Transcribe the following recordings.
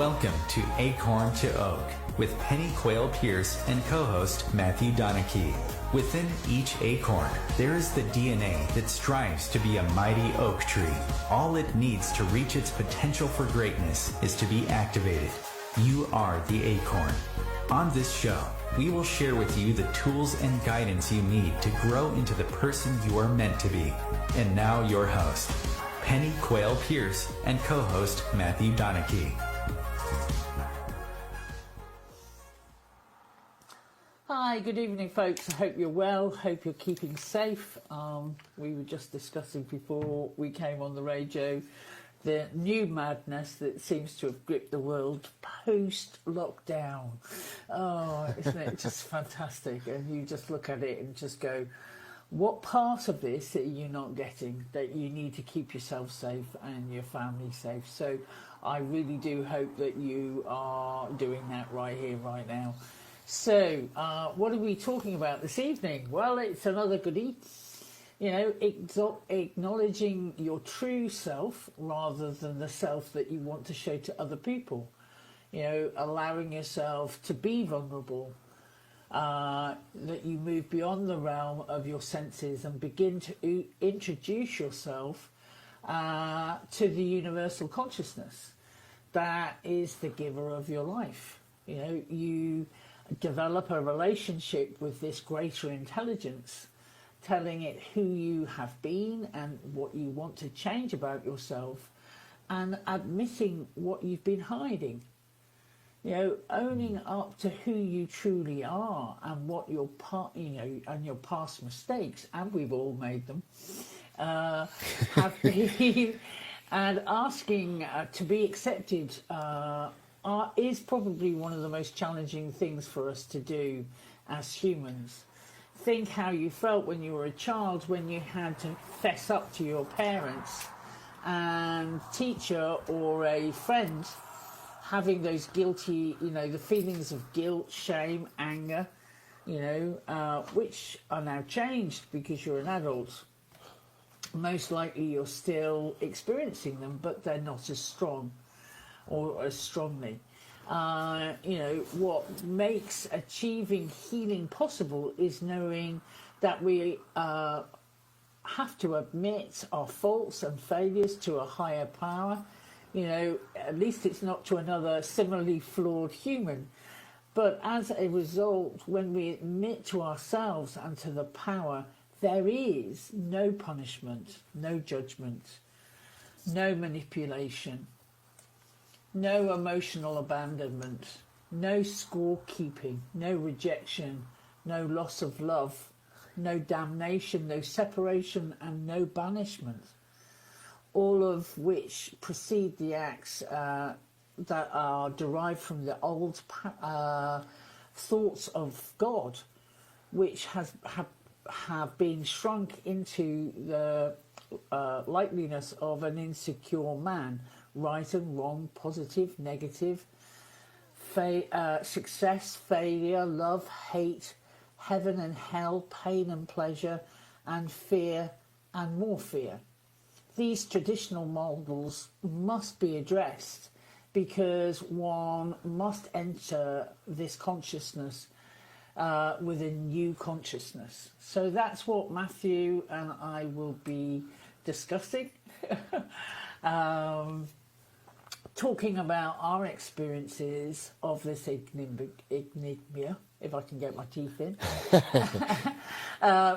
Welcome to Acorn to Oak with Penny Quayle Pierce and co-host Matthew Donachie. Within each acorn, there is the DNA that strives to be a mighty oak tree. All it needs to reach its potential for greatness is to be activated. You are the acorn. On this show, we will share with you the tools and guidance you need to grow into the person you are meant to be. And now your host, Penny Quayle Pierce and co-host Matthew Donachie. Hi, good evening folks. I hope you're well, hope you're keeping safe. We were just discussing before we came on the radio the new madness that seems to have gripped the world post-lockdown. Oh, isn't it just fantastic? And you just look at it and just go, what part of this are you not getting that you need to keep yourself safe and your family safe? So I really do hope that you are doing that right here, right now. So, what are we talking about this evening? Well, it's another goodie. You know, acknowledging your true self rather than the self that you want to show to other people. You know, allowing yourself to be vulnerable, that you move beyond the realm of your senses and begin to introduce yourself to the universal consciousness that is the giver of your life. You know, you develop a relationship with this greater intelligence, telling it who you have been and what you want to change about yourself, and admitting what you've been hiding. You know, owning up to who you truly are and what your and your past mistakes, and we've all made them, have been, and asking to be accepted is probably one of the most challenging things for us to do as humans. Think how you felt when you were a child, when you had to fess up to your parents and teacher or a friend, having those guilty, you know, the feelings of guilt, shame, anger, you know, which are now changed because you're an adult. Most likely you're still experiencing them, but they're not as strong or as strongly. You know, what makes achieving healing possible is knowing that we have to admit our faults and failures to a higher power. You know, at least it's not to another similarly flawed human. But as a result, when we admit to ourselves and to the power, there is no punishment, no judgment, no manipulation, no emotional abandonment, no scorekeeping, no rejection, no loss of love, no damnation, no separation, and no banishment, all of which precede the acts that are derived from the old thoughts of God, which have been shrunk into the likeliness of an insecure man. Right and wrong, positive, negative, success, failure, love, hate, heaven and hell, pain and pleasure, and fear and more fear. These traditional models must be addressed because one must enter this consciousness with a new consciousness. So that's what Matthew and I will be discussing. Talking about our experiences of this enigma, if I can get my teeth in.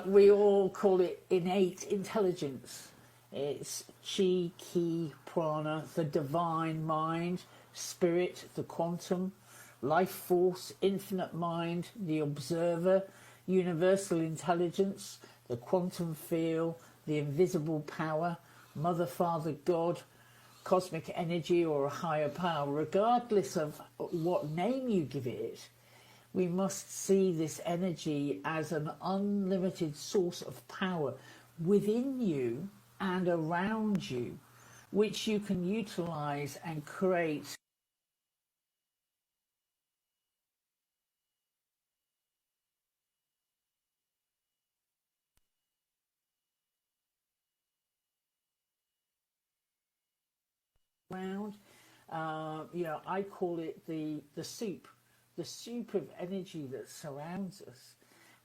We all call it innate intelligence. It's chi, ki, prana, the divine mind, spirit, the quantum, life force, infinite mind, the observer, universal intelligence, the quantum field, the invisible power, mother, father, God, cosmic energy, or a higher power. Regardless of what name you give it, we must see this energy as an unlimited source of power within you and around you, which you can utilize and create around I call it the soup of energy that surrounds us,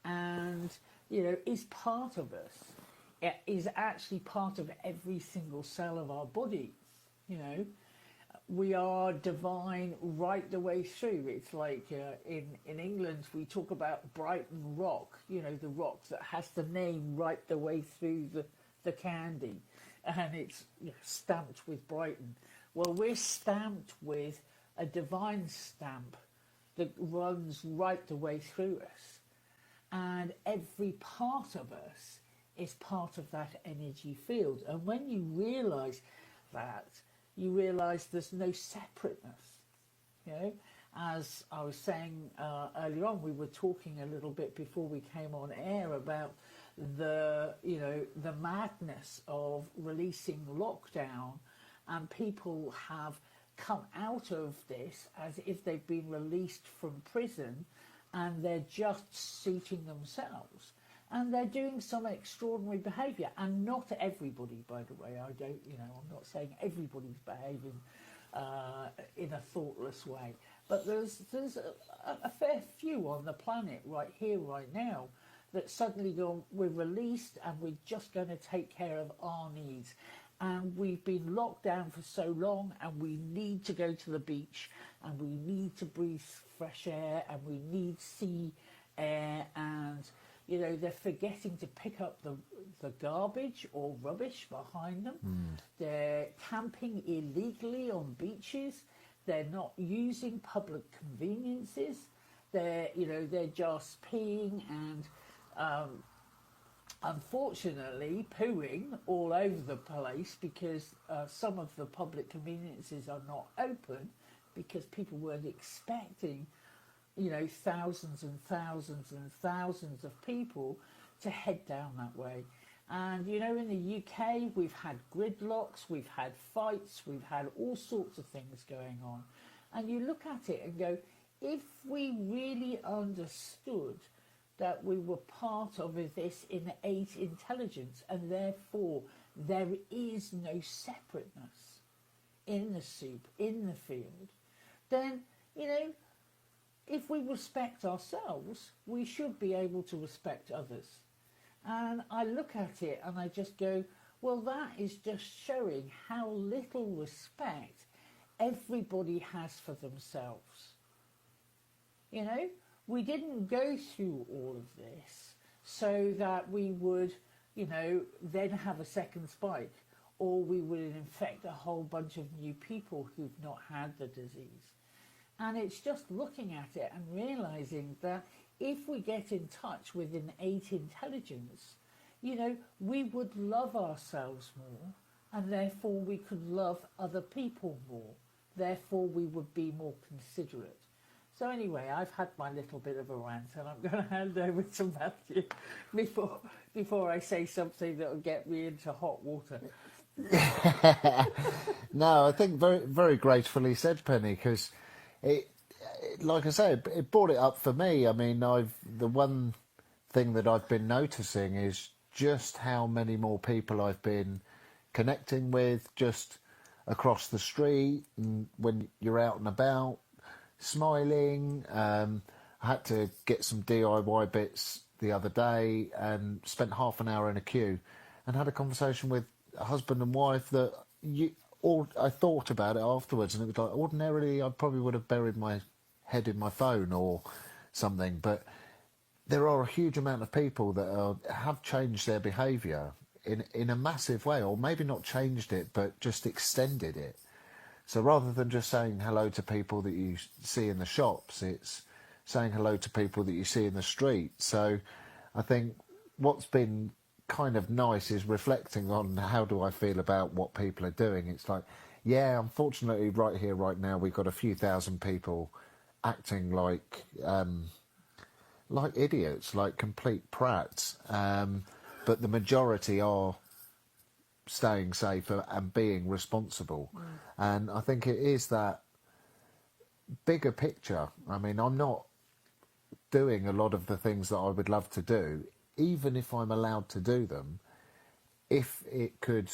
and is part of us. It is actually part of every single cell of our body. We are divine right the way through. It's like in England we talk about Brighton Rock, the rock that has the name right the way through the candy, and it's stamped with Brighton. Well, we're stamped with a divine stamp that runs right the way through us, and every part of us is part of that energy field. And when you realise that, you realise there's no separateness. As I was saying earlier on, we were talking a little bit before we came on air about the madness of releasing lockdown, and people have come out of this as if they've been released from prison, and they're just suiting themselves. And they're doing some extraordinary behaviour, and not everybody, by the way. I'm not saying everybody's behaving in a thoughtless way, but there's a fair few on the planet right here, right now, that suddenly go, we're released and we're just going to take care of our needs. And we've been locked down for so long, and we need to go to the beach, and we need to breathe fresh air, and we need sea air, and they're forgetting to pick up the garbage or rubbish behind them. They're camping illegally on beaches. They're not using public conveniences. They're just peeing and unfortunately pooing all over the place, because some of the public conveniences are not open, because people weren't expecting thousands and thousands and thousands of people to head down that way. And in the UK we've had gridlocks, we've had fights, we've had all sorts of things going on. And you look at it and go, if we really understood that we were part of this innate intelligence, and therefore there is no separateness in the soup, in the field, then if we respect ourselves, we should be able to respect others. And I look at it and I just go, well, that is just showing how little respect everybody has for themselves. We didn't go through all of this so that we would, then have a second spike, or we would infect a whole bunch of new people who've not had the disease. And it's just looking at it and realising that if we get in touch with innate intelligence, we would love ourselves more, and therefore we could love other people more. Therefore we would be more considerate. So anyway, I've had my little bit of a rant, and I'm going to hand over to Matthew before I say something that will get me into hot water. No, I think very, very gratefully said, Penny, because like I say, it brought it up for me. I mean, the one thing that I've been noticing is just how many more people I've been connecting with just across the street, and when you're out and about, smiling. I had to get some DIY bits the other day and spent half an hour in a queue and had a conversation with a husband and wife that I thought about it afterwards, and it was like, ordinarily I probably would have buried my head in my phone or something, but there are a huge amount of people that have changed their behaviour in a massive way, or maybe not changed it but just extended it. So rather than just saying hello to people that you see in the shops, it's saying hello to people that you see in the street. So I think what's been kind of nice is reflecting on how do I feel about what people are doing. It's like, yeah, unfortunately right here, right now, we've got a few thousand people acting like idiots, like complete prats. But the majority are staying safe and being responsible. And I think it is that bigger picture. I mean, I'm not doing a lot of the things that I would love to do, even if I'm allowed to do them, if it could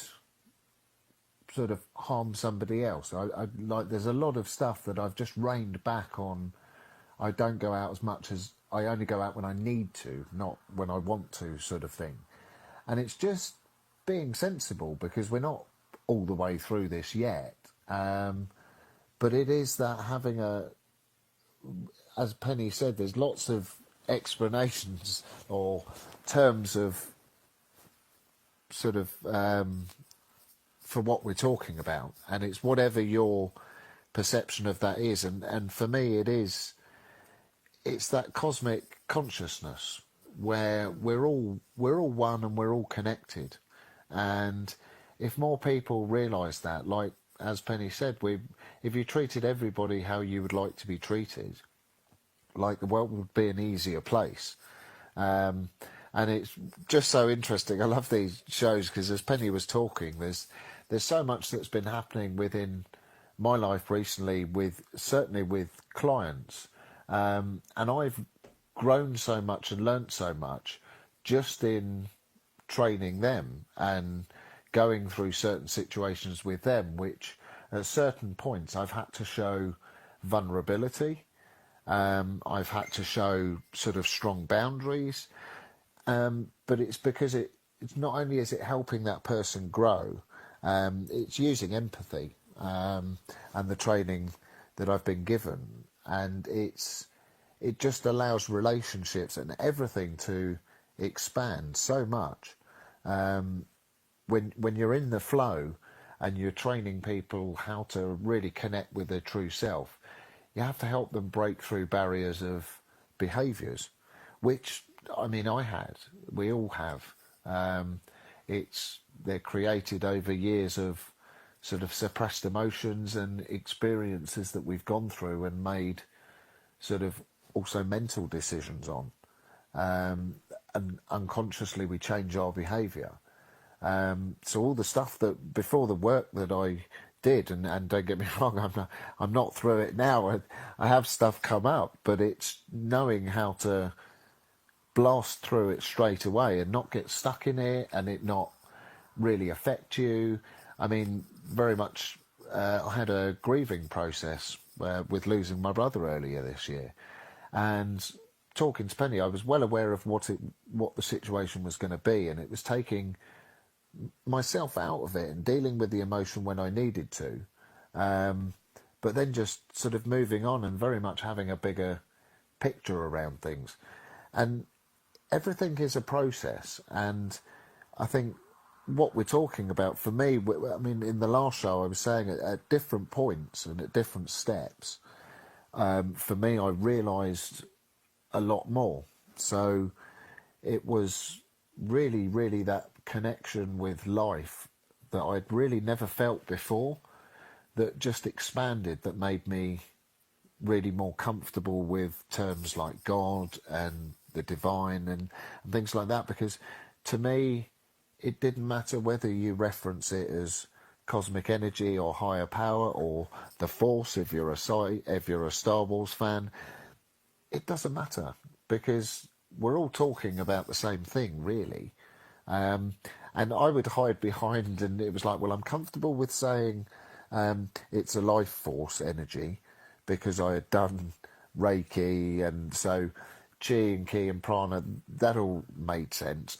sort of harm somebody else. I like, there's a lot of stuff that I've just reined back on. I don't go out as much as I only go out when I need to, not when I want to, sort of thing. And it's just being sensible, because we're not all the way through this yet. But it is that having as Penny said, there's lots of explanations or terms of sort of for what we're talking about, and it's whatever your perception of that is. And for me, it's that cosmic consciousness where we're all one and we're all connected. And if more people realise that, like as Penny said, if you treated everybody how you would like to be treated, like, the world would be an easier place. And it's just so interesting. I love these shows because, as Penny was talking, there's so much that's been happening within my life recently, certainly with clients, and I've grown so much and learnt so much just in training them and going through certain situations with them, which at certain points I've had to show vulnerability. I've had to show sort of strong boundaries, but it's because it's not only is it helping that person grow, it's using empathy and the training that I've been given, and it just allows relationships and everything to expand so much. When you're in the flow and you're training people how to really connect with their true self, you have to help them break through barriers of behaviours, which, I mean, we all have. They're created over years of sort of suppressed emotions and experiences that we've gone through and made sort of also mental decisions on. And unconsciously we change our behaviour. So all the stuff that before the work that I did, and don't get me wrong, I'm not through it now. I have stuff come up, but it's knowing how to blast through it straight away and not get stuck in it, and it not really affect you. I mean, very much. I had a grieving process with losing my brother earlier this year, and talking to Penny, I was well aware of what the situation was going to be, and it was taking myself out of it and dealing with the emotion when I needed to, but then just sort of moving on and very much having a bigger picture around things. And everything is a process, and I think what we're talking about, for me, I mean, in the last show I was saying at different points and at different steps, for me, I realised a lot more. So it was really, really that connection with life that I'd really never felt before, that just expanded, that made me really more comfortable with terms like God and the divine and things like that, because to me it didn't matter whether you reference it as cosmic energy or higher power or the Force, if you're a Star Wars fan. It doesn't matter, because we're all talking about the same thing, really. And I would hide behind, and it was like, well, I'm comfortable with saying it's a life force energy because I had done Reiki, and so Chi and Ki and Prana, that all made sense.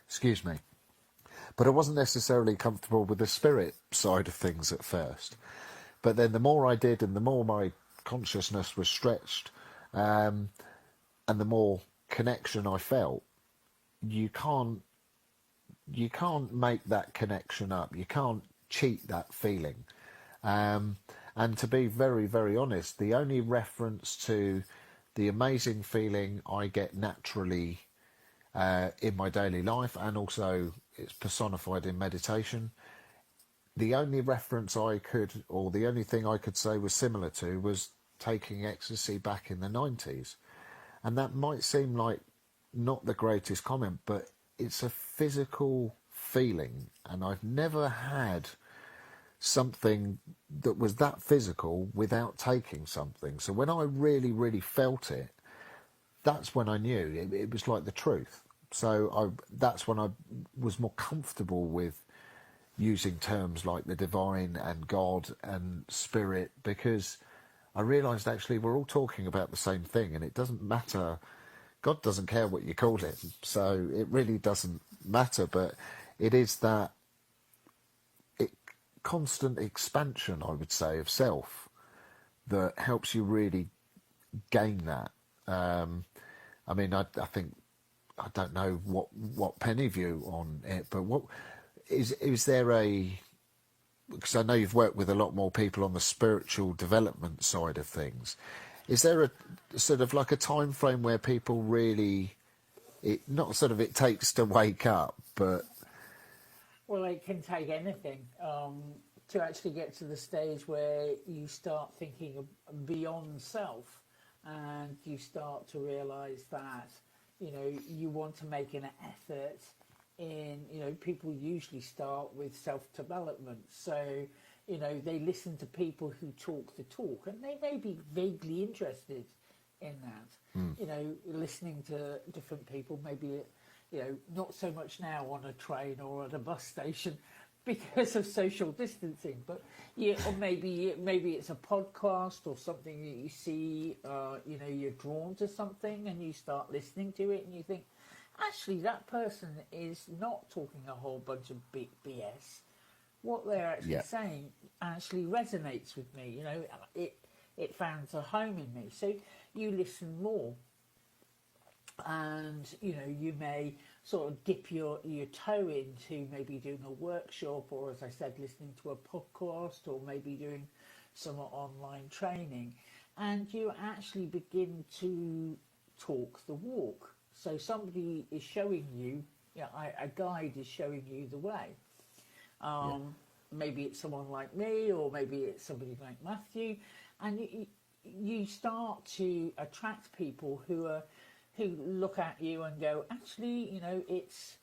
Excuse me. But I wasn't necessarily comfortable with the spirit side of things at first. But then the more I did, and the more my consciousness was stretched, and the more connection I felt, you can't make that connection up. You can't cheat that feeling. And to be very, very honest, the only reference to the amazing feeling I get naturally in my daily life, and also it's personified in meditation, the only reference I could, or the only thing I could say was similar to, was taking ecstasy back in the 90s. And that might seem like not the greatest comment, but it's a physical feeling, and I've never had something that was that physical without taking something. So when I really, really felt it, that's when I knew it was like the truth. So that's when I was more comfortable with using terms like the divine and God and spirit, because I realised actually we're all talking about the same thing, and it doesn't matter. God doesn't care what you call it, so it really doesn't matter. But it is that constant expansion, I would say, of self that helps you really gain that. I mean, I think, I don't know what Penny view on it, but what is there a, because I know you've worked with a lot more people on the spiritual development side of things, is there a sort of like a time frame where people really, not sort of it takes to wake up, but... Well, it can take anything to actually get to the stage where you start thinking of beyond self, and you start to realise that, you know, you want to make an effort in, you know, people usually start with self-development. So, you know, they listen to people who talk the talk, and they may be vaguely interested in that. You know, listening to different people, maybe, you know, not so much now on a train or at a bus station because of social distancing, but yeah, or maybe it's a podcast or something that you see, you know, you're drawn to something and you start listening to it and you think, actually, that person is not talking a whole bunch of big BS. What they're actually saying actually resonates with me. You know, it finds a home in me. So you listen more, and you know, you may sort of dip your toe into maybe doing a workshop, or as I said, listening to a podcast, or maybe doing some online training, and you actually begin to talk the walk. So somebody is showing you, a guide is showing you the way. Maybe it's someone like me, or maybe it's somebody like Matthew, and you start to attract people who look at you and go, actually, you know, it's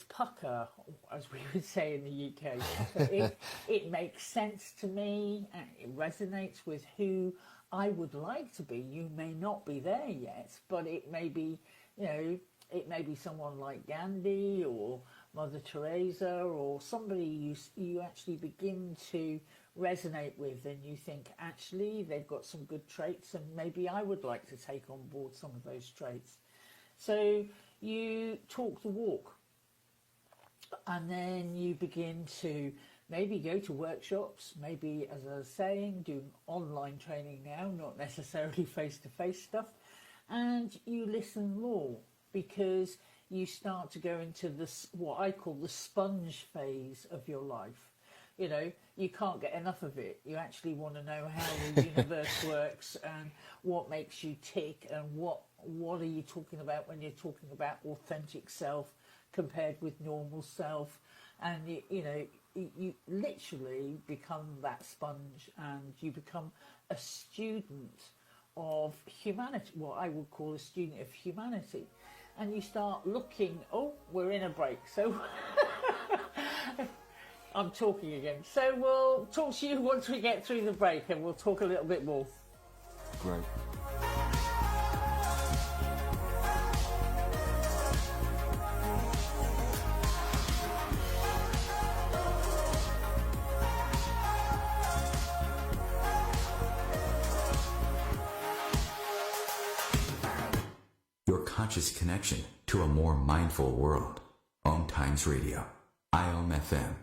pucker, as we would say in the UK. It makes sense to me, and it resonates with who I would like to be. You may not be there yet, but it may be, you know, it may be someone like Gandhi or Mother Teresa, or somebody you actually begin to resonate with, and you think, actually, they've got some good traits, and maybe I would like to take on board some of those traits. So you talk the walk, and then you begin to maybe go to workshops, maybe, as I was saying, do online training now, not necessarily face-to-face stuff, and you listen more, because you start to go into this, what I call the sponge phase of your life. You know, you can't get enough of it. You actually want to know how the universe works, and what makes you tick, and what are you talking about when you're talking about authentic self compared with normal self. And you literally become that sponge, and you become a student of humanity, what I would call a student of humanity. And you start looking, oh, we're in a break, so I'm talking again. So we'll talk to you once we get through the break, and we'll talk a little bit more. Great. Your conscious connection to a more mindful world. Om Times Radio, IOM FM.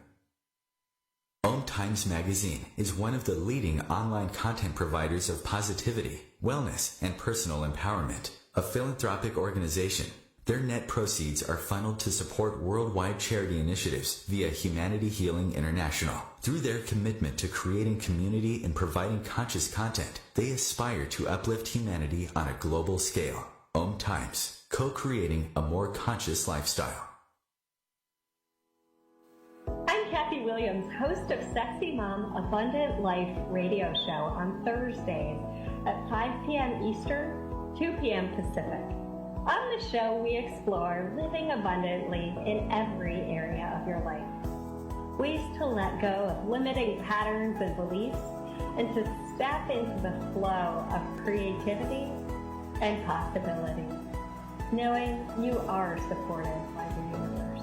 Om Times Magazine is one of the leading online content providers of positivity, wellness, and personal empowerment. A philanthropic organization, their net proceeds are funneled to support worldwide charity initiatives via Humanity Healing International. Through their commitment to creating community and providing conscious content, they aspire to uplift humanity on a global scale. Om Times, co-creating a more conscious lifestyle. I'm Kathy Williams, host of Sexy Mom Abundant Life radio show on Thursdays at 5 p.m. Eastern, 2 p.m. Pacific. On the show, we explore living abundantly in every area of your life. Ways to let go of limiting patterns and beliefs, and to step into the flow of creativity and possibility, knowing you are supported by the universe.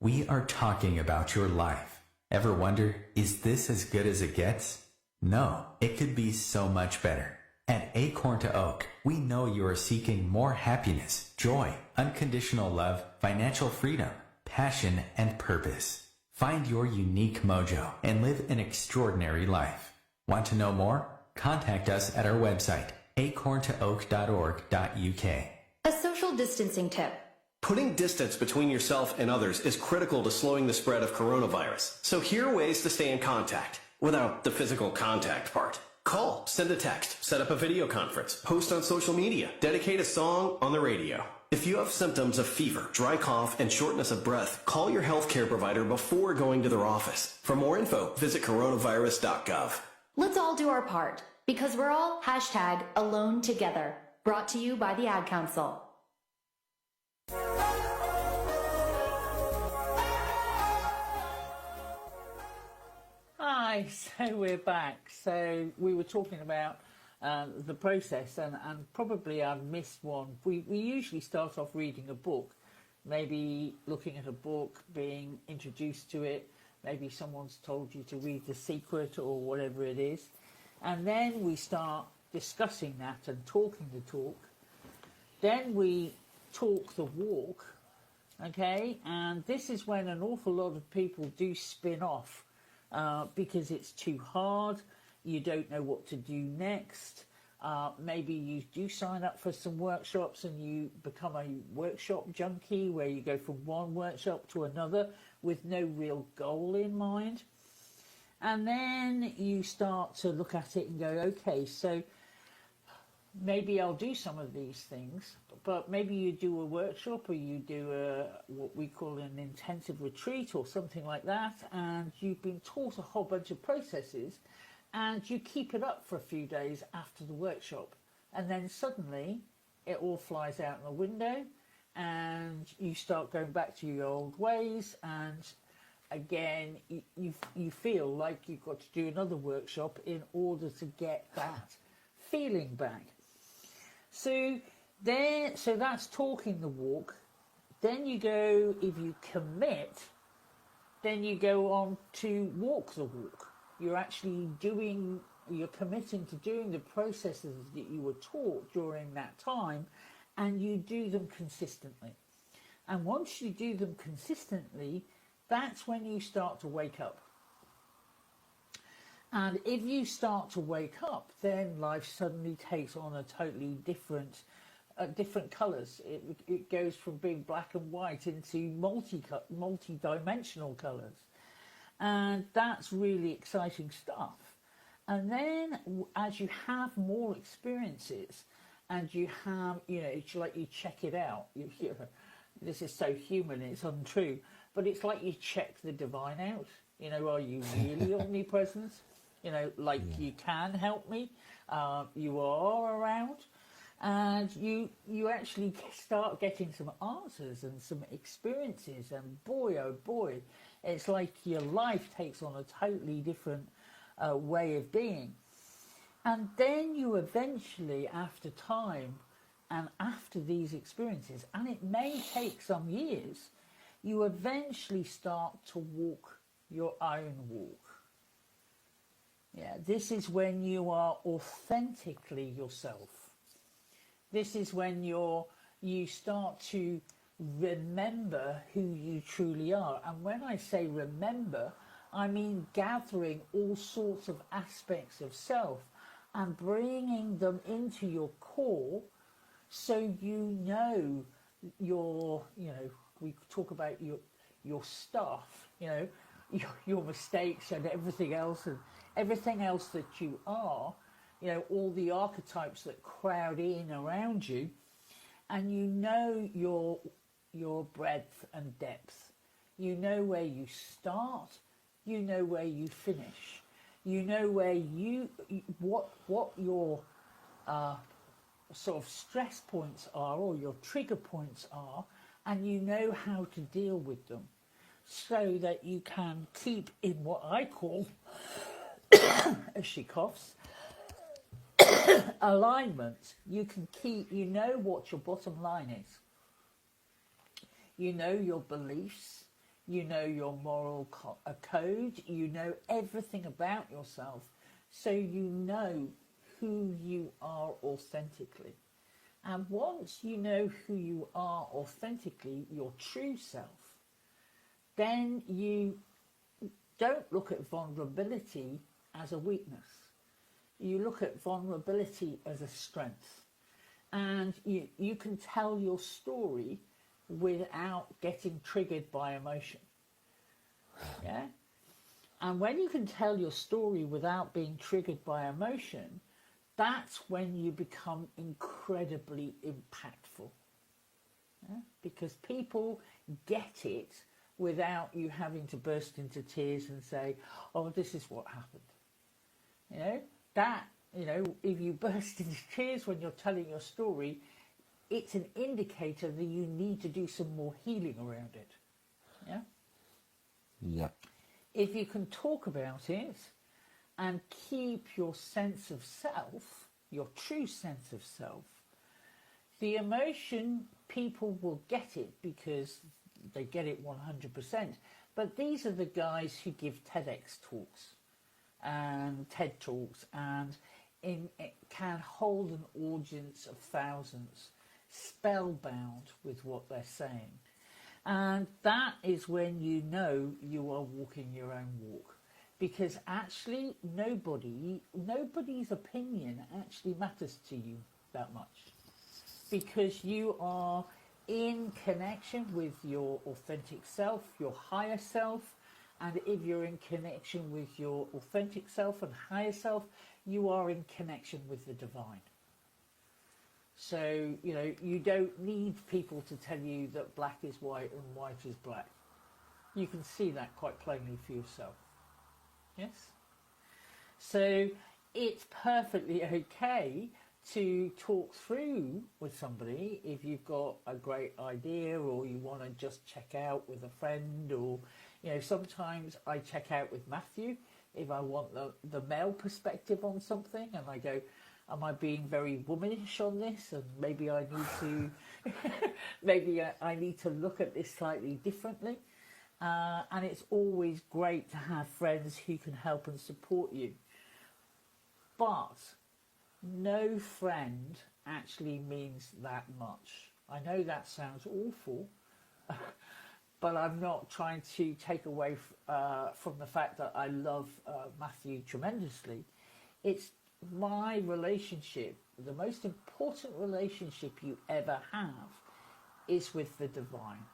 We are talking about your life. Ever wonder, is this as good as it gets? No, it could be so much better. At Acorn to Oak, we know you are seeking more happiness, joy, unconditional love, financial freedom, passion, and purpose. Find your unique mojo and live an extraordinary life. Want to know more? Contact us at our website, acorntooak.org.uk. A social distancing tip. Putting distance between yourself and others is critical to slowing the spread of coronavirus. So here are ways to stay in contact without the physical contact part. Call, send a text, set up a video conference, post on social media, dedicate a song on the radio. If you have symptoms of fever, dry cough, and shortness of breath, call your healthcare provider before going to their office. For more info, visit coronavirus.gov. Let's all do our part, because we're all #alone together. Brought to you by the Ad Council. Hi, so we're back. So we were talking about the process, and probably I've missed one. We usually start off reading a book, maybe looking at a book, being introduced to it, maybe someone's told you to read The Secret or whatever it is, and then we start discussing that and talking the talk. Then we talk the walk, okay, and this is when an awful lot of people do spin off because it's too hard, you don't know what to do next. Maybe you do sign up for some workshops and you become a workshop junkie where you go from one workshop to another with no real goal in mind. And then you start to look at it and go, okay, so maybe I'll do some of these things, but maybe you do a workshop or you do what we call an intensive retreat or something like that, and you've been taught a whole bunch of processes and you keep it up for a few days after the workshop, and then suddenly it all flies out the window and you start going back to your old ways, and again you feel like you've got to do another workshop in order to get that feeling back. So that's talking the walk. Then you go, if you commit, then you go on to walk the walk. You're committing to doing the processes that you were taught during that time, and you do them consistently. And once you do them consistently, that's when you start to wake up. And if you start to wake up, then life suddenly takes on a totally different colours. It goes from being black and white into multi-dimensional colours. And that's really exciting stuff. And then as you have more experiences and you have, it's like you check it out. This is so human, it's untrue. But it's like you check the divine out. Are you really omnipresent? You can help me, you are around, and you actually start getting some answers and some experiences, and boy, oh boy, it's like your life takes on a totally different way of being. And then you eventually, after time and after these experiences, and it may take some years, you eventually start to walk your own walk. Yeah, this is when you are authentically yourself. This is when you start to remember who you truly are. And when I say remember, I mean gathering all sorts of aspects of self and bringing them into your core, so we talk about your stuff, your mistakes and everything else that you are, all the archetypes that crowd in around you, and your breadth and depth. You know where you start, you know where you finish, you know where what your sort of stress points are or your trigger points are, and you know how to deal with them, so that you can keep in what I call, as she coughs, alignment. You can keep, what your bottom line is. You know your beliefs, you know your moral code, you know everything about yourself, so you know who you are authentically. And once you know who you are authentically, your true self, then you don't look at vulnerability as a weakness. You look at vulnerability as a strength. And you can tell your story without getting triggered by emotion. Yeah? And when you can tell your story without being triggered by emotion, that's when you become incredibly impactful. Yeah? Because people get it without you having to burst into tears and say, oh, this is what happened. You know, that, you know, if you burst into tears when you're telling your story, it's an indicator that you need to do some more healing around it. Yeah? Yeah. If you can talk about it and keep your sense of self, your true sense of self, the emotion, people will get it because they get it 100%. But these are the guys who give TEDx talks and TED talks, and it can hold an audience of thousands spellbound with what they're saying. And that is when you know you are walking your own walk, because actually nobody's opinion actually matters to you that much, because you are in connection with your authentic self, your higher self. And if you're in connection with your authentic self and higher self, you are in connection with the divine. So, you know, you don't need people to tell you that black is white and white is black. You can see that quite plainly for yourself. Yes? So it's perfectly okay to talk through with somebody if you've got a great idea, or you want to just check out with a friend, or, you know, sometimes I check out with Matthew if I want the male perspective on something, and I go, am I being very womanish on this? And maybe I need to, maybe I need to look at this slightly differently. And it's always great to have friends who can help and support you. But no friend actually means that much. I know that sounds awful, but I'm not trying to take away from the fact that I love Matthew tremendously. It's my relationship, the most important relationship you ever have is with the divine.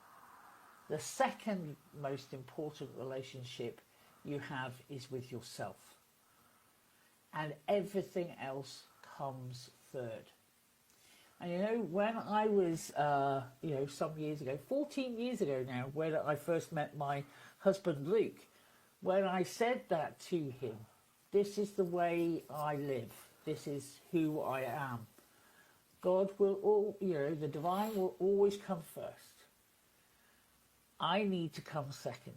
The second most important relationship you have is with yourself. And everything else comes third. And you know, when I was, you know, some years ago, 14 years ago now, when I first met my husband Luke, when I said that to him, this is the way I live, this is who I am. God will, you know, the divine will always come first. I need to come second.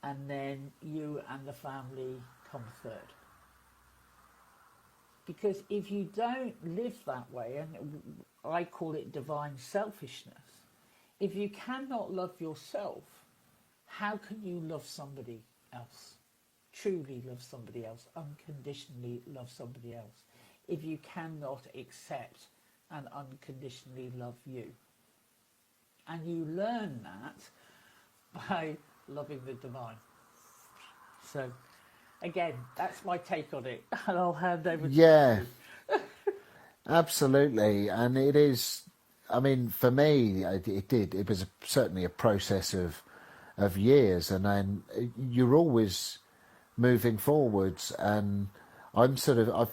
And then you and the family come third. Because if you don't live that way, and I call it divine selfishness, if you cannot love yourself, how can you love somebody else? Truly love somebody else, unconditionally love somebody else, if you cannot accept and unconditionally love you. And you learn that by loving the divine. So, again, that's my take on it, and I'll hand over to you. Absolutely. And it is, I mean, for me, it was certainly a process of years, and then you're always moving forwards, and I'm sort of,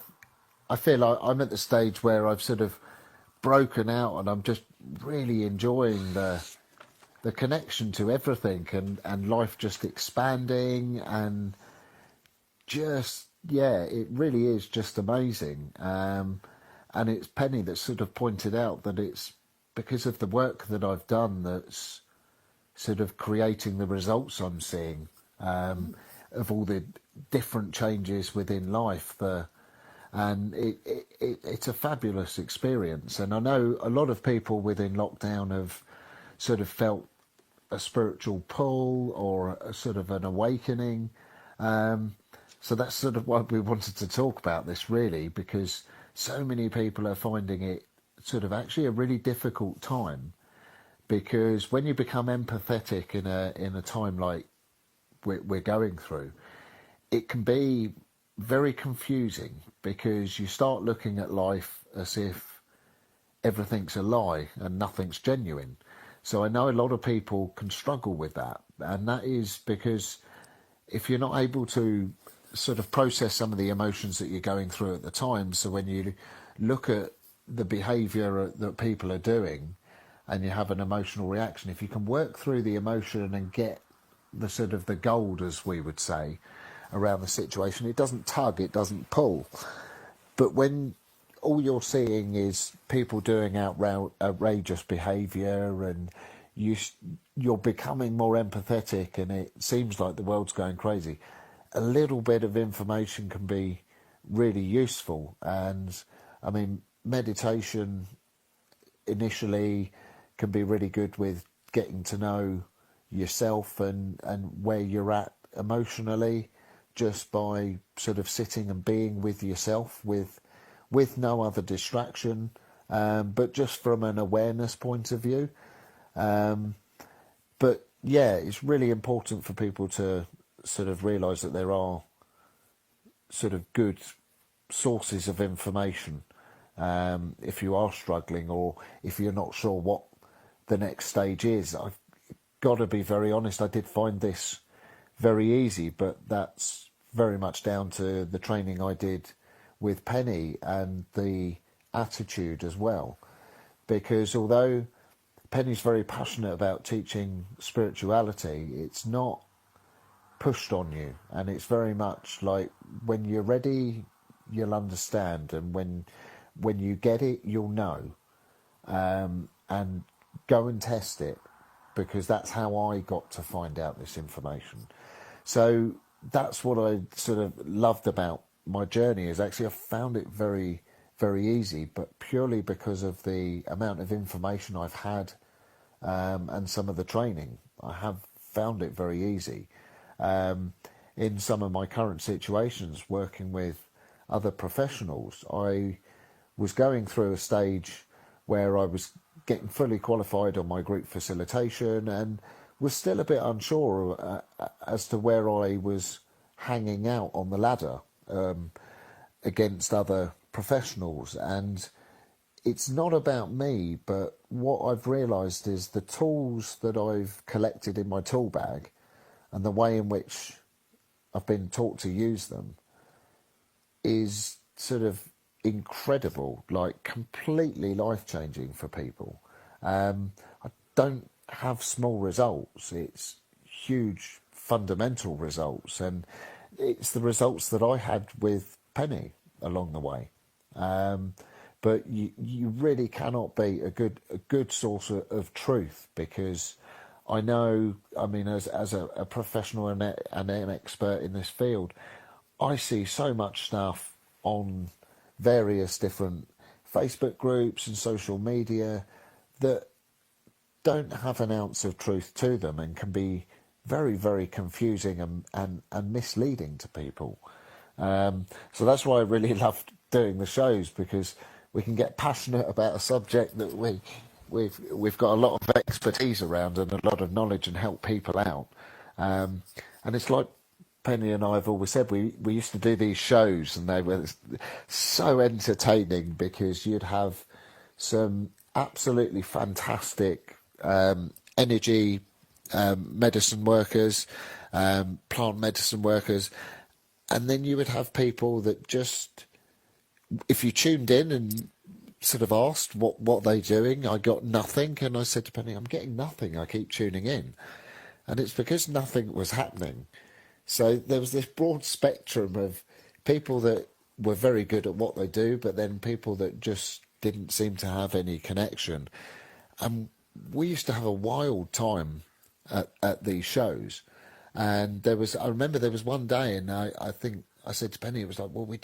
I feel like I'm at the stage where I've sort of broken out, and I'm just really enjoying the connection to everything, and life just expanding, and just, yeah, it really is just amazing. And it's Penny that sort of pointed out that it's because of the work that I've done that's sort of creating the results I'm seeing, of all the different changes within life. And it's a fabulous experience. And I know a lot of people within lockdown have sort of felt a spiritual pull or a sort of an awakening. So that's sort of why we wanted to talk about this, really, because so many people are finding it sort of actually a really difficult time, because when you become empathetic in a time like we're going through, it can be very confusing, because you start looking at life as if everything's a lie and nothing's genuine. So I know a lot of people can struggle with that, and that is because if you're not able to sort of process some of the emotions that you're going through at the time, so when you look at the behaviour that people are doing and you have an emotional reaction, if you can work through the emotion and get the sort of the gold, as we would say, around the situation, it doesn't tug, it doesn't pull. But when all you're seeing is people doing outrageous behaviour, and you're becoming more empathetic, and it seems like the world's going crazy, a little bit of information can be really useful. And I mean, meditation initially can be really good with getting to know yourself and where you're at emotionally, just by sort of sitting and being with yourself with no other distraction, but just from an awareness point of view. But yeah, it's really important for people to sort of realise that there are sort of good sources of information, if you are struggling, or if you're not sure what the next stage is. I've got to be very honest, I did find this very easy, but that's very much down to the training I did with Penny and the attitude as well. Because although Penny's very passionate about teaching spirituality, it's not pushed on you, and it's very much like, when you're ready, you'll understand, and when you get it, you'll know, and go and test it, because that's how I got to find out this information. So that's what I sort of loved about my journey, is actually I found it very, very easy, but purely because of the amount of information I've had, and some of the training. I have found it very easy. In some of my current situations, working with other professionals, I was going through a stage where I was getting fully qualified on my group facilitation, and was still a bit unsure as to where I was hanging out on the ladder against other professionals. And it's not about me, but what I've realised is the tools that I've collected in my tool bag and the way in which I've been taught to use them is sort of incredible, like completely life-changing for people. I don't have small results, it's huge fundamental results, and it's the results that I had with Penny along the way. But you really cannot beat a good source of truth, because I know, I mean, as a professional and an expert in this field, I see so much stuff on various different Facebook groups and social media that don't have an ounce of truth to them, and can be very, very confusing and misleading to people. So that's why I really loved doing the shows, because we can get passionate about a subject that we've got a lot of expertise around and a lot of knowledge, and help people out. And it's like Penny and I have always said, we used to do these shows, and they were so entertaining, because you'd have some absolutely fantastic energy medicine workers, plant medicine workers, and then you would have people that just, if you tuned in and sort of asked what they're doing, I got nothing. And I said to Penny, I'm getting nothing, I keep tuning in. And it's because nothing was happening. So there was this broad spectrum of people that were very good at what they do, but then people that just didn't seem to have any connection. And we used to have a wild time at these shows. And I remember there was one day, and I think I said to Penny, it was like, well, we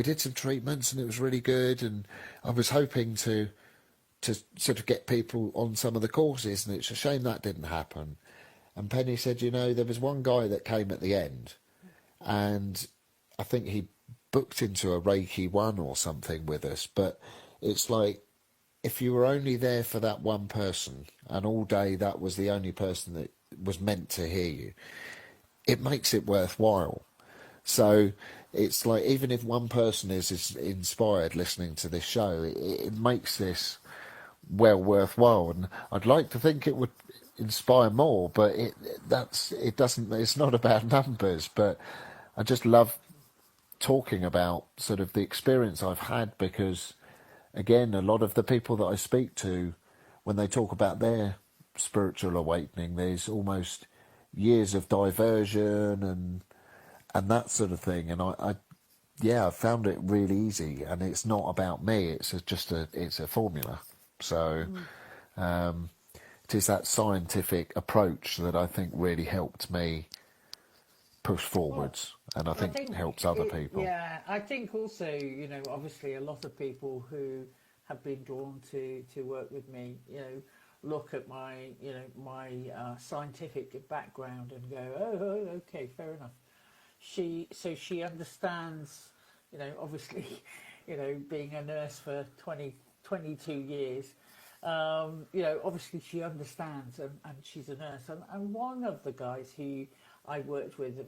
did some treatments and it was really good, and I was hoping to sort of get people on some of the courses, and it's a shame that didn't happen. And Penny said, you know, there was one guy that came at the end, and I think he booked into a Reiki 1 or something with us, but it's like, if you were only there for that one person, and all day that was the only person that was meant to hear you, it makes it worthwhile. So it's like, even if one person is inspired listening to this show, it makes this well worthwhile. And I'd like to think it would inspire more, but it's not about numbers. But I just love talking about sort of the experience I've had, because again, a lot of the people that I speak to, when they talk about their spiritual awakening, there's almost years of diversion and that sort of thing. And I found it really easy, and it's not about me. It's a formula. So it is that scientific approach that I think really helped me push forwards, and I think helps other people. Yeah, I think also, you know, obviously a lot of people who have been drawn to work with me, you know, look at my scientific background and go, oh, okay, fair enough. She understands, you know, obviously, you know, being a nurse for 22 years, you know, obviously she understands, and she's a nurse. And one of the guys who I worked with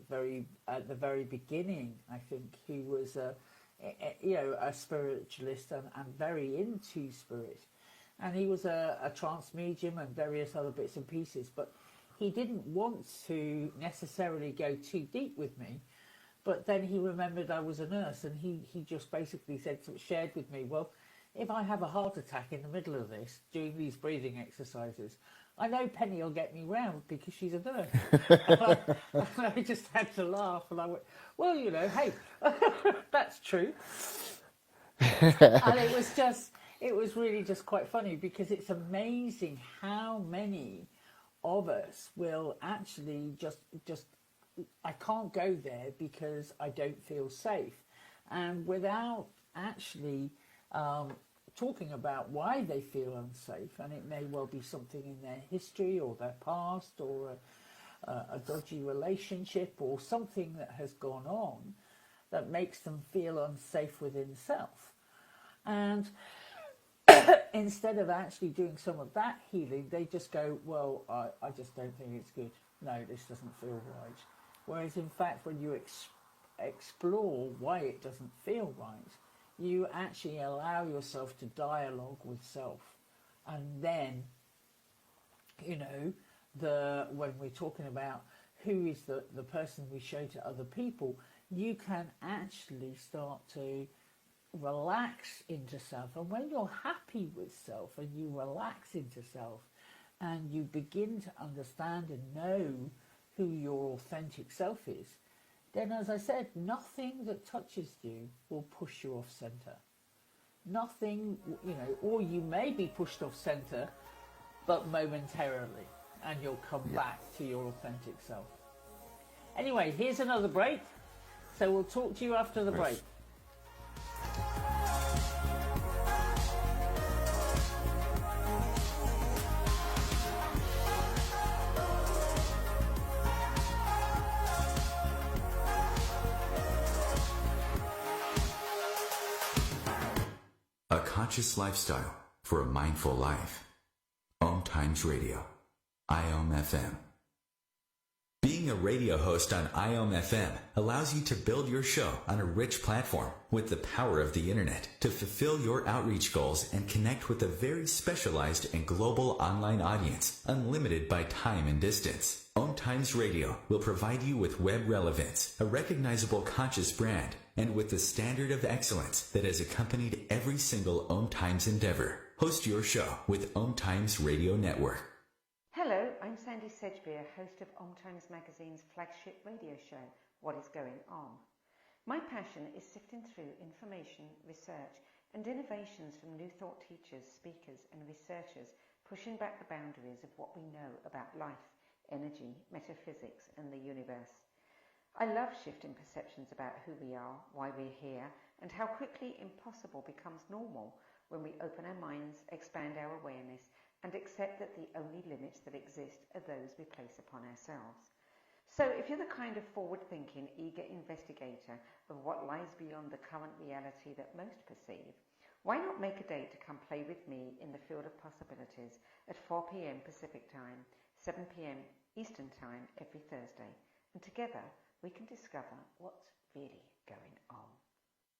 at the very beginning, I think he was a spiritualist and very into spirit. And he was a trance medium and various other bits and pieces, but he didn't want to necessarily go too deep with me. But then he remembered I was a nurse, and he just basically shared with me, well, if I have a heart attack in the middle of this, doing these breathing exercises, I know Penny will get me round because she's a nurse. and I just had to laugh, and I went, well, you know, hey, that's true. And it was really just quite funny, because it's amazing how many of us will actually just I can't go there because I don't feel safe, and without actually talking about why they feel unsafe, and it may well be something in their history or their past, or a dodgy relationship, or something that has gone on that makes them feel unsafe within self. And instead of actually doing some of that healing, they just go, well, I just don't think it's good. No, this doesn't feel right. Whereas in fact, when you explore why it doesn't feel right, you actually allow yourself to dialogue with self. And then, you know, when we're talking about who is the person we show to other people, you can actually start to relax into self. And when you're happy with self and you relax into self and you begin to understand and know who your authentic self is, then, as I said, nothing that touches you will push you off centre. Nothing, you know, or you may be pushed off centre, but momentarily, and you'll come back to your authentic self. Anyway, here's another break. So we'll talk to you after the break. A conscious lifestyle for a mindful life. Om Times Radio, IOM FM. Being a radio host on IOM FM allows you to build your show on a rich platform with the power of the internet to fulfill your outreach goals and connect with a very specialized and global online audience, unlimited by time and distance. Om Times Radio will provide you with web relevance, a recognizable conscious brand, and with the standard of excellence that has accompanied every single Om Times endeavor. Host your show with Om Times Radio Network. Hello, I'm Sandy Sedgbeer, host of Om Times Magazine's flagship radio show, What is Going On. My passion is sifting through information, research and innovations from New Thought teachers, speakers and researchers, pushing back the boundaries of what we know about life, energy, metaphysics and the universe. I love shifting perceptions about who we are, why we're here, and how quickly impossible becomes normal when we open our minds, expand our awareness, and accept that the only limits that exist are those we place upon ourselves. So if you're the kind of forward-thinking, eager investigator of what lies beyond the current reality that most perceive, why not make a date to come play with me in the field of possibilities at 4 p.m. Pacific Time, 7 p.m. Eastern Time every Thursday, and together we can discover what's really going on.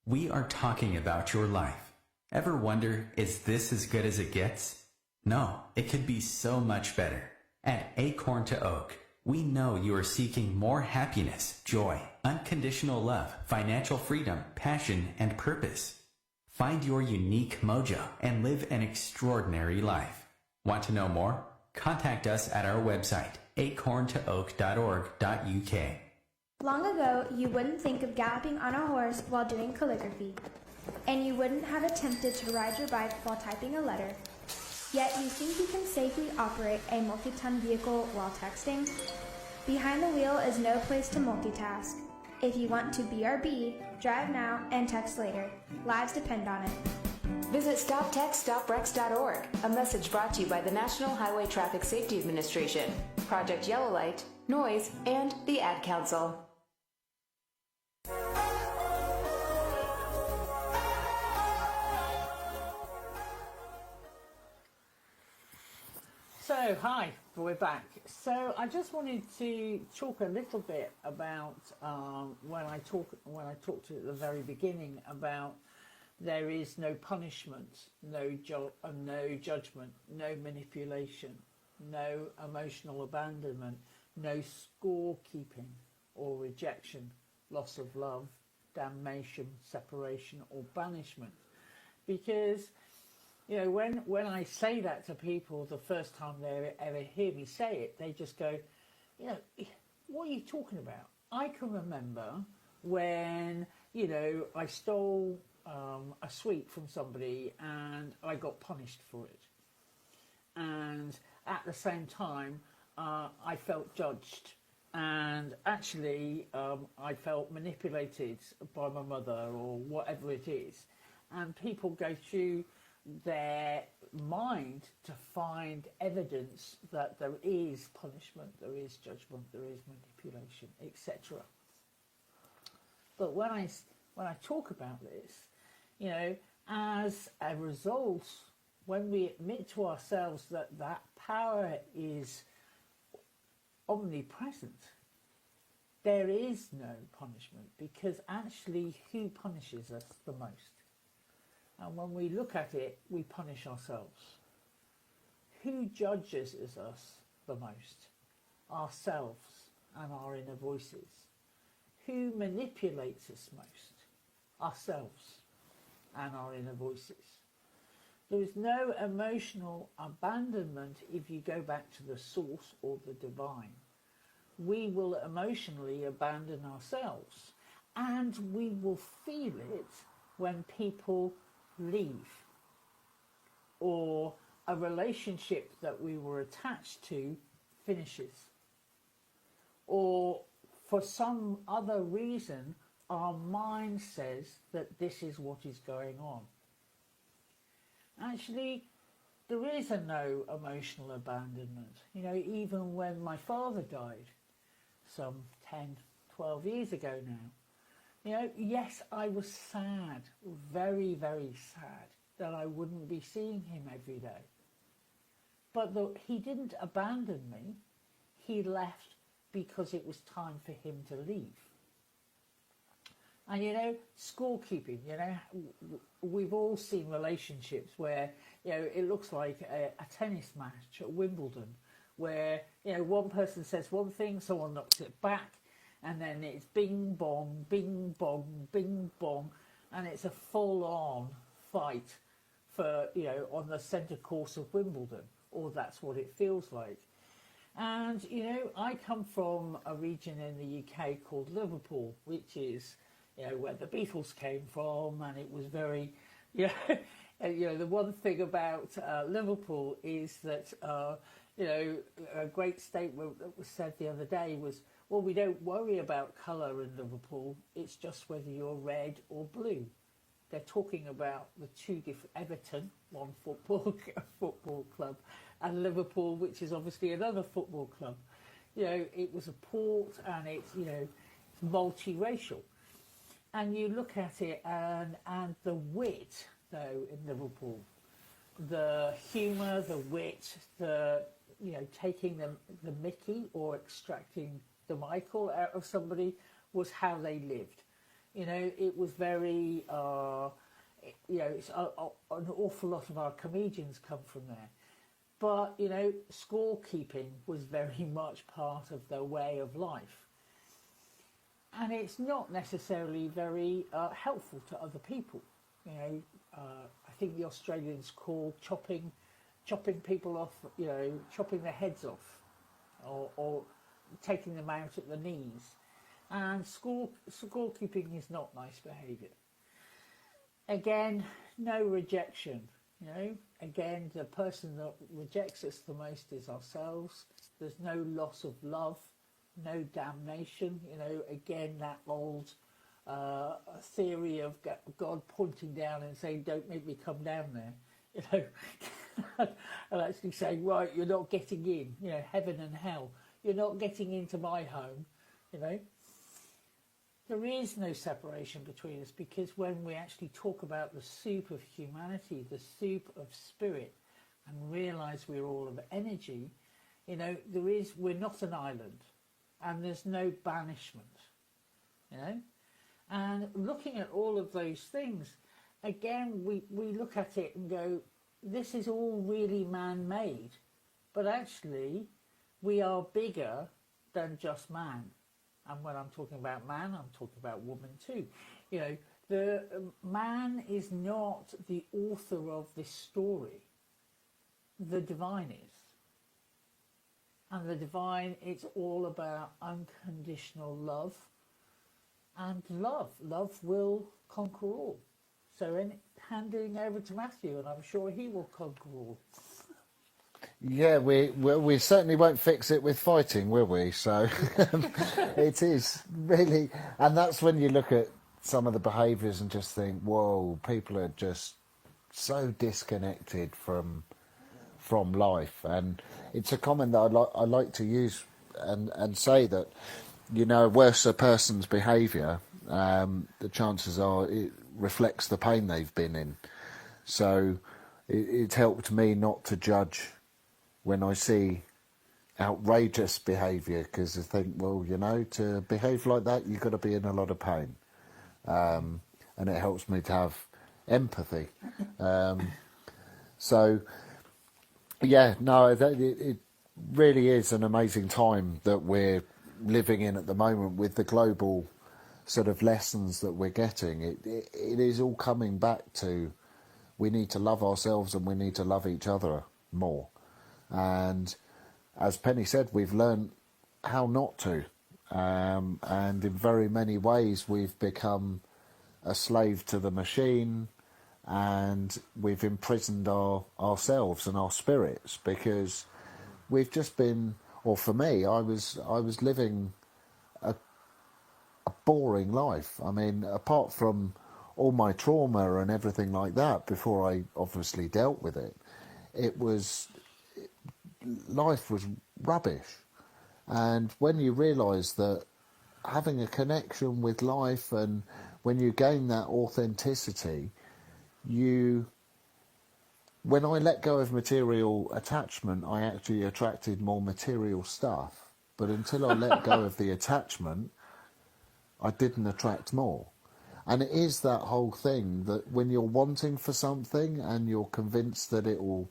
We are talking about your life. Ever wonder, is this as good as it gets? No, it could be so much better. At Acorn to Oak, we know you are seeking more happiness, joy, unconditional love, financial freedom, passion, and purpose. Find your unique mojo and live an extraordinary life. Want to know more? Contact us at our website, acorntooak.org.uk. Long ago, you wouldn't think of galloping on a horse while doing calligraphy, and you wouldn't have attempted to ride your bike while typing a letter. Yet you think you can safely operate a multi-ton vehicle while texting? Behind the wheel is no place to multitask. If you want to BRB, drive now and text later. Lives depend on it. Visit StopTextStopWrecks.org, a message brought to you by the National Highway Traffic Safety Administration, Project Yellow Light, Noise, and the Ad Council. So, hi, we're back. So, I just wanted to talk a little bit about when I talked at the very beginning about there is no punishment, no judgment, no manipulation, no emotional abandonment, no scorekeeping or rejection, loss of love, damnation, separation, or banishment, because when I say that to people the first time they ever hear me say it, they just go, what are you talking about? I can remember when, I stole a sweet from somebody and I got punished for it. And at the same time, I felt judged. And actually, I felt manipulated by my mother or whatever it is. And people go through their mind to find evidence that there is punishment, there is judgment, there is manipulation, etc. But when I talk about this, as a result, when we admit to ourselves that that power is omnipresent, there is no punishment, because actually who punishes us the most? And when we look at it, we punish ourselves. Who judges us the most? Ourselves and our inner voices. Who manipulates us most? Ourselves and our inner voices. There is no emotional abandonment if you go back to the source or the divine. We will emotionally abandon ourselves, and we will feel it when people leave, or a relationship that we were attached to finishes, or for some other reason our mind says that this is what is going on. Actually, there is no emotional abandonment. Even when my father died some 10, 12 years ago now, yes, I was sad, very, very sad, that I wouldn't be seeing him every day. But he didn't abandon me. He left because it was time for him to leave. And scorekeeping, we've all seen relationships where, it looks like a tennis match at Wimbledon, where, one person says one thing, someone knocks it back, and then it's bing bong, bing bong, bing bong, and it's a full-on fight for, on the centre course of Wimbledon, or that's what it feels like. And, I come from a region in the UK called Liverpool, which is, where the Beatles came from, and it was very, the one thing about Liverpool is that, a great statement that was said the other day was, well, we don't worry about colour in Liverpool, it's just whether you're red or blue. They're talking about the two different, Everton, one football club, and Liverpool, which is obviously another football club. You know, it was a port, and it's, you know, multiracial. And you look at it, and the wit, though, in Liverpool, the humour, the wit, the, you know, taking the Mickey or extracting the Michael out of somebody was how they lived. You know, it was very, you know, it's an awful lot of our comedians come from there. But, you know, scorekeeping was very much part of their way of life. And it's not necessarily very helpful to other people. You know, I think the Australians call chopping people off, you know, chopping their heads off, or taking them out at the knees. And scorekeeping is not nice behaviour. Again, no rejection. You know, again, the person that rejects us the most is ourselves. There's no loss of love, no damnation. You know, again, that old theory of God pointing down and saying, "Don't make me come down there." You know, and actually saying, "Right, you're not getting in." You know, heaven and hell. You're not getting into my home. You know. There is no separation between us, because when we actually talk about the soup of humanity, the soup of spirit, and realise we're all of energy, you know, we're not an island, and there's no banishment, you know. And looking at all of those things, again, we look at it and go, this is all really man-made, but actually we are bigger than just man. And when I'm talking about man, I'm talking about woman too. You know, the man is not the author of this story. The divine is. And the divine, it's all about unconditional love. And love will conquer all. So handing over to Matthew, and I'm sure he will conquer all. Yeah, we certainly won't fix it with fighting, will we? So it is really, and that's when you look at some of the behaviours and just think, whoa, people are just so disconnected from life. And it's a comment that I like to use and say that, you know, worse a person's behaviour, the chances are it reflects the pain they've been in. So it helped me not to judge when I see outrageous behaviour, because I think, well, you know, to behave like that, you've got to be in a lot of pain. And it helps me to have empathy. So, yeah, no, it really is an amazing time that we're living in at the moment with the global sort of lessons that we're getting. It is all coming back to, we need to love ourselves and we need to love each other more. And as Penny said, we've learned how not to. And in very many ways, we've become a slave to the machine, and we've imprisoned ourselves and our spirits, because we've just been, or for me, I was living a boring life. I mean, apart from all my trauma and everything like that, before I obviously dealt with it, life was rubbish. And when you realise that having a connection with life, and when you gain that authenticity, when I let go of material attachment, I actually attracted more material stuff. But until I let go of the attachment, I didn't attract more. And it is that whole thing that when you're wanting for something and you're convinced that it will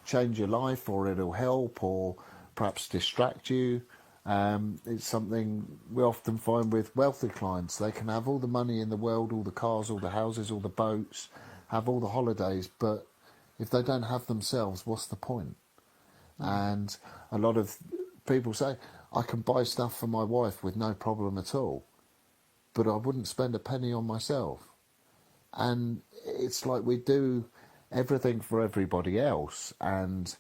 change your life, or it'll help, or perhaps distract you, it's something we often find with wealthy clients. They can have all the money in the world, all the cars, all the houses, all the boats, have all the holidays, but if they don't have themselves, what's the point? And a lot of people say, I can buy stuff for my wife with no problem at all, but I wouldn't spend a penny on myself. And it's like we do everything for everybody else, and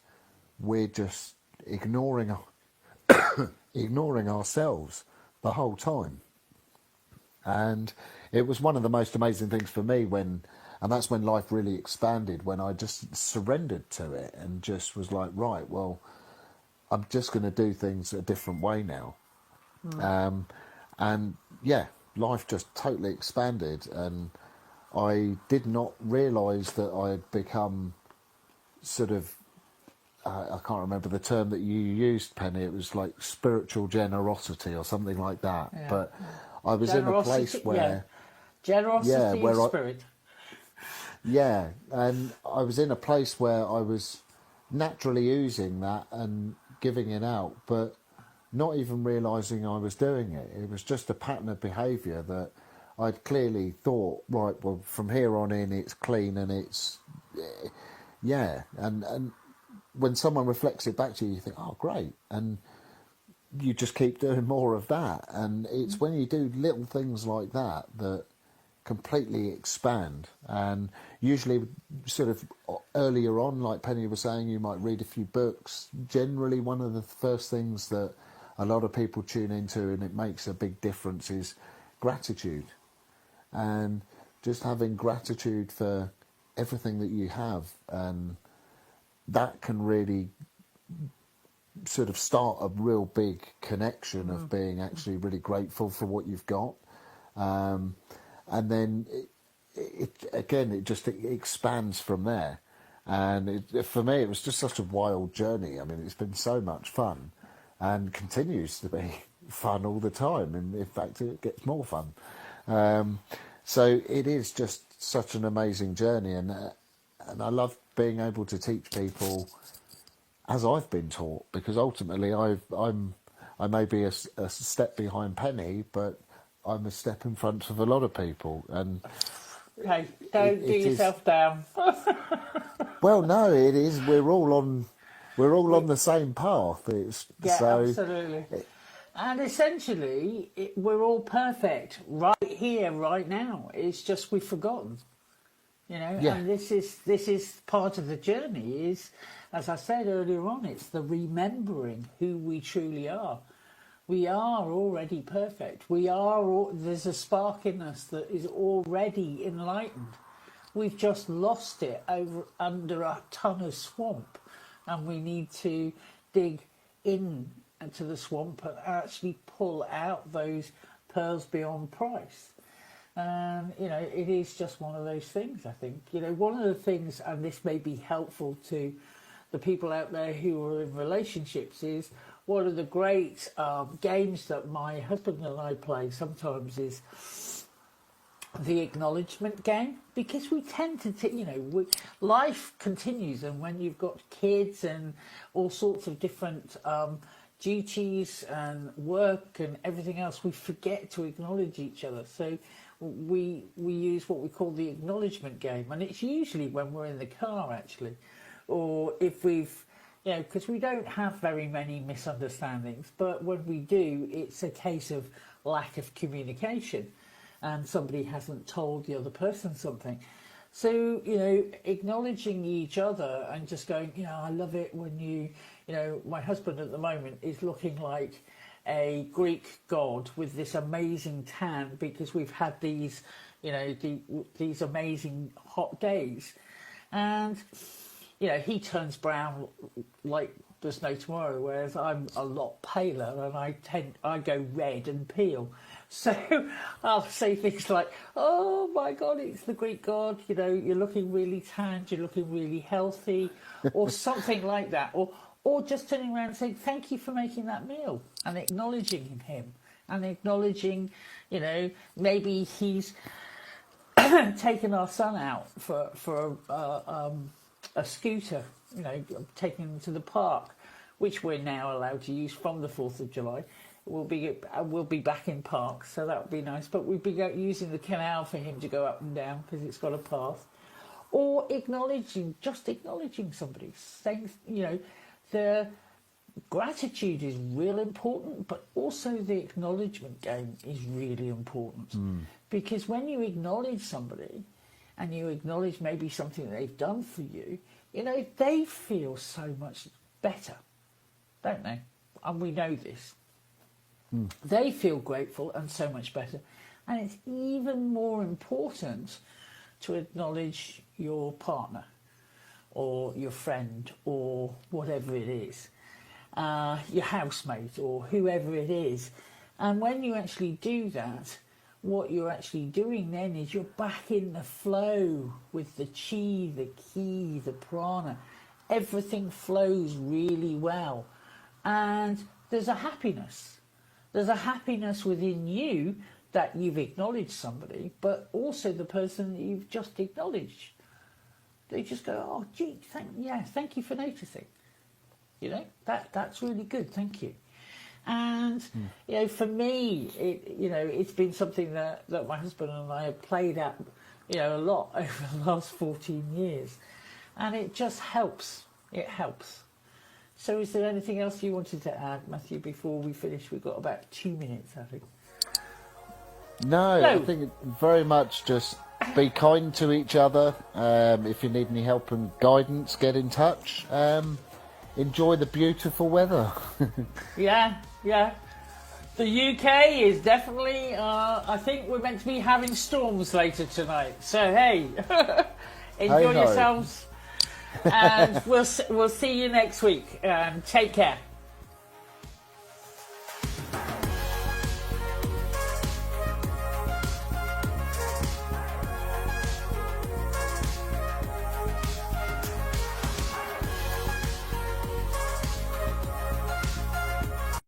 we're just ignoring ourselves the whole time. And it was one of the most amazing things for me when And that's when life really expanded, when I just surrendered to it and just was like, right, well, I'm just going to do things a different way now. And yeah, life just totally expanded, and I did not realise that I had become sort of, I can't remember the term that you used, Penny, it was like spiritual generosity or something like that. Yeah. But I was in a place where... Generosity where of spirit. Yeah, and I was in a place where I was naturally oozing that and giving it out, but not even realising I was doing it. It was just a pattern of behaviour that I'd clearly thought, right, well, from here on in, it's clean and it's... Yeah, and when someone reflects it back to you, you think, oh, great, and you just keep doing more of that. And it's when you do little things like that that completely expand. And usually sort of earlier on, like Penny was saying, you might read a few books. Generally one of the first things that a lot of people tune into, and it makes a big difference, is gratitude. And just having gratitude for everything that you have, and that can really sort of start a real big connection of being actually really grateful for what you've got. And then it just expands from there. And for me, it was just such a wild journey. I mean, it's been so much fun and continues to be fun all the time. And in fact, it gets more fun. So it is just such an amazing journey. And I love being able to teach people as I've been taught, because ultimately I may be a step behind Penny, but I'm a step in front of a lot of people. And hey, don't do yourself down. Well, no, it is. We're all on the same path. Absolutely. And essentially, we're all perfect right here, right now. It's just we've forgotten, And this is part of the journey. Is, as I said earlier on, it's the remembering who we truly are. We are already perfect. There's a spark in us that is already enlightened. We've just lost it under a ton of swamp, and we need to dig in to the swamp and actually pull out those pearls beyond price. And, it is just one of those things, I think. One of the things, and this may be helpful to the people out there who are in relationships, is one of the great games that my husband and I play sometimes is the acknowledgement game, because we tend to, life continues, and when you've got kids and all sorts of different duties and work and everything else, we forget to acknowledge each other. So we use what we call the acknowledgement game, and it's usually when we're in the car, actually, or if we've, because we don't have very many misunderstandings, but when we do, it's a case of lack of communication and somebody hasn't told the other person something. So, acknowledging each other and just going, I love it when my husband at the moment is looking like a Greek god with this amazing tan, because we've had these, these amazing hot days. And he turns brown like there's no tomorrow, whereas I'm a lot paler and I go red and peel. So I'll say things like, oh my God, it's the Greek god, you're looking really tanned, you're looking really healthy, or something like that. Or just turning around and saying, thank you for making that meal, and acknowledging him, and acknowledging, maybe he's taken our son out for a scooter, taking him to the park, which we're now allowed to use from the 4th of July. We'll be back in parks, so that would be nice. But we'd be using the canal for him to go up and down because it's got a path. Or acknowledging somebody, saying, the gratitude is real important, but also the acknowledgement game is really important. Because when you acknowledge somebody, and you acknowledge maybe something they've done for you, they feel so much better, don't they? And we know this. They feel grateful and so much better. And it's even more important to acknowledge your partner or your friend or whatever it is, your housemate or whoever it is. And when you actually do that, what you're actually doing then is you're back in the flow with the chi, the ki, the prana. Everything flows really well. And there's a happiness. There's a happiness within you that you've acknowledged somebody, but also the person that you've just acknowledged. They just go, oh, gee, thank you for noticing. You know, that's really good, thank you. And, you know, for me, it's been something that my husband and I have played at, you know, a lot over the last 14 years. And it just helps. It helps. So is there anything else you wanted to add, Matthew, before we finish? We've got about 2 minutes, I think. No, I think very much just be kind to each other. If you need any help and guidance, get in touch. Enjoy the beautiful weather. Yeah. The UK is definitely, I think we're meant to be having storms later tonight. So, hey, enjoy yourselves. And we'll see you next week. Take care.